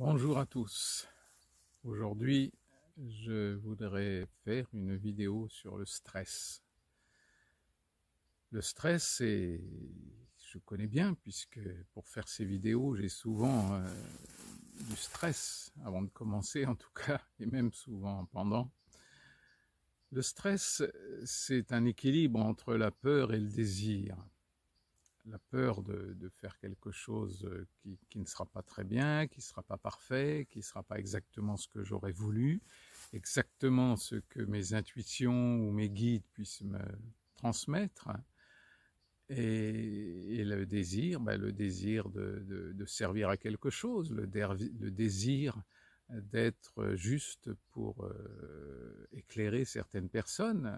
Bonjour à tous. Aujourd'hui, je voudrais faire une vidéo sur le stress. Le stress, je connais bien puisque pour faire ces vidéos, j'ai souvent du stress avant de commencer en tout cas, et même souvent pendant. Le stress, c'est un équilibre entre la peur et le désir. La peur de faire quelque chose qui ne sera pas très bien, qui ne sera pas parfait, qui ne sera pas exactement ce que j'aurais voulu, exactement ce que mes intuitions ou mes guides puissent me transmettre. Et le désir, le désir de servir à quelque chose, le désir d'être juste pour éclairer certaines personnes,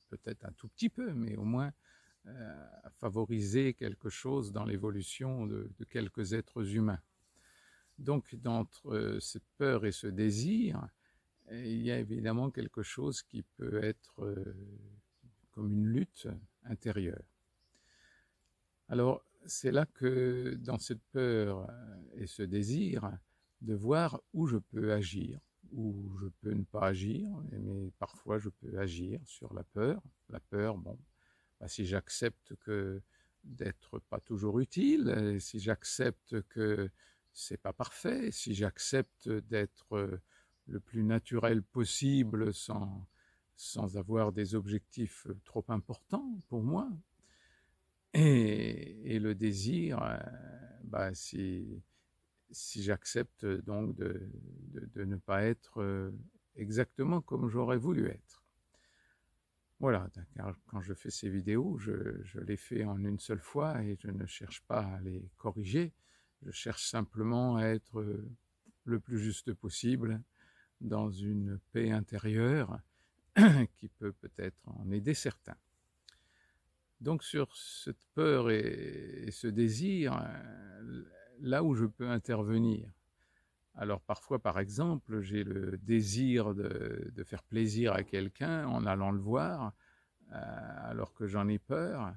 peut-être un tout petit peu, mais au moins à favoriser quelque chose dans l'évolution de quelques êtres humains. Donc, d'entre cette peur et ce désir, il y a évidemment quelque chose qui peut être comme une lutte intérieure. Alors, c'est là que, dans cette peur et ce désir, de voir où je peux agir, où je peux ne pas agir, mais parfois je peux agir sur la peur. La peur, bon, si j'accepte que d'être pas toujours utile, si j'accepte que c'est pas parfait, si j'accepte d'être le plus naturel possible sans avoir des objectifs trop importants pour moi. Et le désir, si j'accepte donc de ne pas être exactement comme j'aurais voulu être. Voilà, car quand je fais ces vidéos, je les fais en une seule fois et je ne cherche pas à les corriger. Je cherche simplement à être le plus juste possible dans une paix intérieure qui peut peut-être en aider certains. Donc sur cette peur et ce désir, là où je peux intervenir. Alors parfois, par exemple, j'ai le désir de faire plaisir à quelqu'un en allant le voir, alors que j'en ai peur.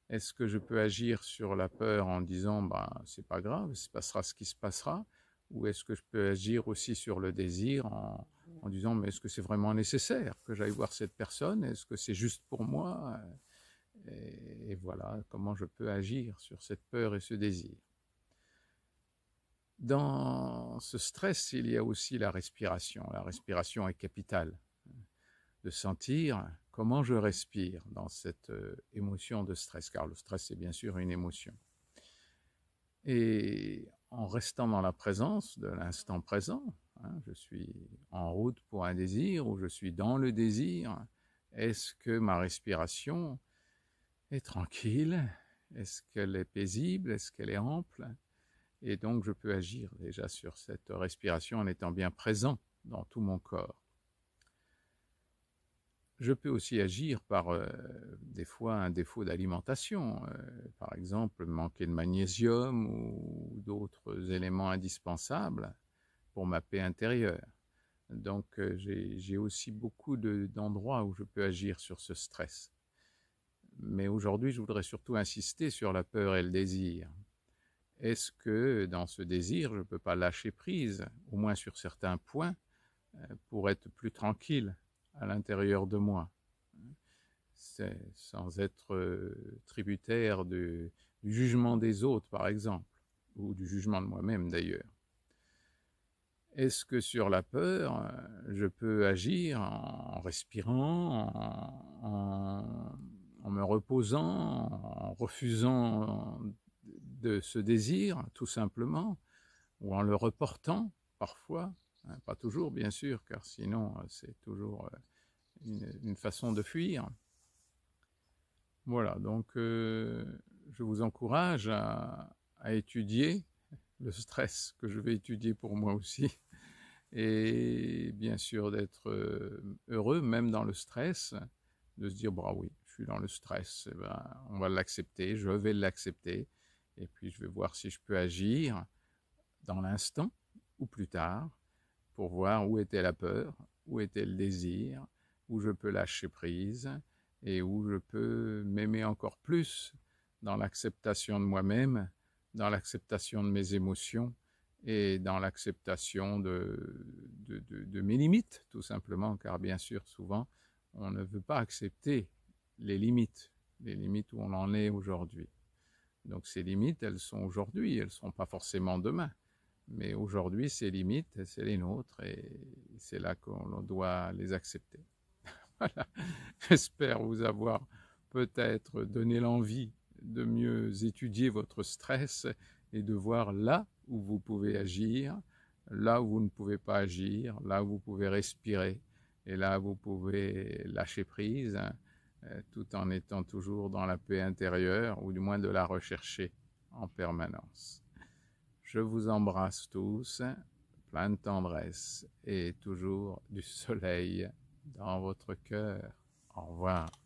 Est-ce que je peux agir sur la peur en disant c'est pas grave, il se passera ce qui se passera, ou est-ce que je peux agir aussi sur le désir en disant mais est-ce que c'est vraiment nécessaire que j'aille voir cette personne, est-ce que c'est juste pour moi, et voilà comment je peux agir sur cette peur et ce désir. Dans ce stress, il y a aussi la respiration. La respiration est capitale. De sentir comment je respire dans cette émotion de stress, car le stress est bien sûr une émotion. Et en restant dans la présence de l'instant présent, je suis en route pour un désir ou je suis dans le désir, est-ce que ma respiration est tranquille? Est-ce qu'elle est paisible? Est-ce qu'elle est ample? Et donc je peux agir déjà sur cette respiration en étant bien présent dans tout mon corps. Je peux aussi agir par des fois un défaut d'alimentation, par exemple manquer de magnésium ou d'autres éléments indispensables pour ma paix intérieure. Donc j'ai aussi beaucoup d'endroits où je peux agir sur ce stress. Mais aujourd'hui, je voudrais surtout insister sur la peur et le désir. Est-ce que dans ce désir, je ne peux pas lâcher prise, au moins sur certains points, pour être plus tranquille à l'intérieur de moi, sans être tributaire du jugement des autres, par exemple, ou du jugement de moi-même d'ailleurs. Est-ce que sur la peur, je peux agir en respirant, en me reposant, en refusant de ce désir, tout simplement, ou en le reportant, parfois, pas toujours bien sûr, car sinon c'est toujours une façon de fuir. Voilà, donc je vous encourage à étudier le stress que je vais étudier pour moi aussi, et bien sûr d'être heureux même dans le stress, de se dire oui, je suis dans le stress, on va l'accepter, je vais l'accepter, et puis je vais voir si je peux agir dans l'instant ou plus tard pour voir où était la peur, où était le désir, où je peux lâcher prise et où je peux m'aimer encore plus dans l'acceptation de moi-même, dans l'acceptation de mes émotions et dans l'acceptation de mes limites, tout simplement, car bien sûr, souvent, on ne veut pas accepter les limites où on en est aujourd'hui. Donc ces limites, elles sont aujourd'hui, elles ne seront pas forcément demain. Mais aujourd'hui, ces limites, c'est les nôtres et c'est là qu'on doit les accepter. Voilà. J'espère vous avoir peut-être donné l'envie de mieux étudier votre stress et de voir là où vous pouvez agir, là où vous ne pouvez pas agir, là où vous pouvez respirer et là où vous pouvez lâcher prise, tout en étant toujours dans la paix intérieure ou du moins de la rechercher en permanence. Je vous embrasse tous, plein de tendresse et toujours du soleil dans votre cœur. Au revoir.